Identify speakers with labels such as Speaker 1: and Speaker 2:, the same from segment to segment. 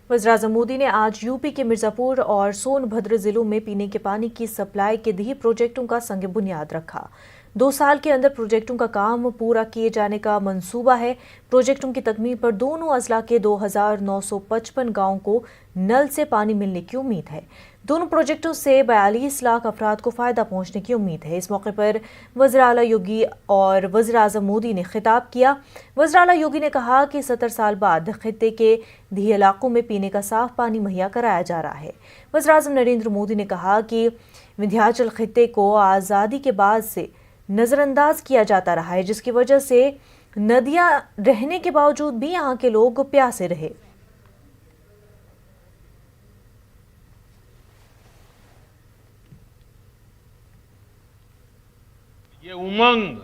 Speaker 1: वज़ीर-ए-आज़म मोदी ने आज यूपी के मिर्जापुर और सोनभद्र जिलों में पीने के पानी की सप्लाई के 10 प्रोजेक्टों का संग बुनियाद रखा। 2 साल के अंदर प्रोजेक्टों का काम पूरा किए जाने का मंसूबा है। प्रोजेक्टों की तकमील पर दोनों अजला के 2,955 गांवों को नल से पानी मिलने की उम्मीद है। दोनों प्रोजेक्टों से 42 लाख अफराद को फायदा पहुंचने की उम्मीद है। इस मौके पर वज़ीर आला योगी और वज़ीर-ए-आज़म मोदी ने खिताब किया। वज़ीर आला योगी ने कहा कि 70 साल बाद खित्ते के 10 इलाकों में पीने का साफ पानी मुहैया कराया जा रहा है। वज़ीर-ए-आज़म नरेंद्र मोदी ने कहा कि विंध्याचल खित्ते को आज़ादी के बाद से नजरअंदाज किया जाता रहा है, जिसकी वजह से नदियां रहने के बावजूद भी यहाँ के लोग प्यासे रहे।
Speaker 2: ये उमंग,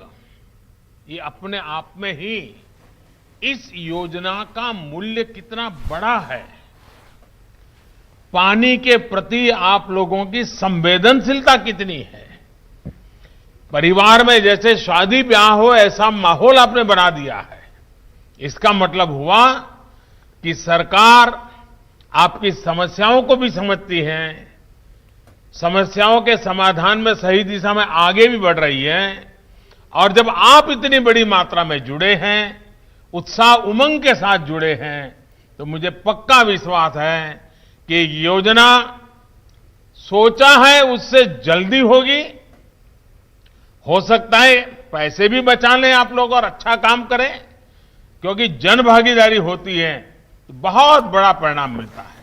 Speaker 2: ये अपने आप में ही इस योजना का मूल्य कितना बड़ा है। पानी के प्रति आप लोगों की संवेदनशीलता कितनी है। परिवार में जैसे शादी ब्याह हो ऐसा माहौल आपने बना दिया है। इसका मतलब हुआ कि सरकार आपकी समस्याओं को भी समझती है, समस्याओं के समाधान में सही दिशा में आगे भी बढ़ रही है। और जब आप इतनी बड़ी मात्रा में जुड़े हैं, उत्साह उमंग के साथ जुड़े हैं, तो मुझे पक्का विश्वास है कि योजना सोचा है उससे जल्दी होगी। हो सकता है पैसे भी बचा लें आप लोग और अच्छा काम करें, क्योंकि जन भागीदारी होती है तो बहुत बड़ा परिणाम मिलता है।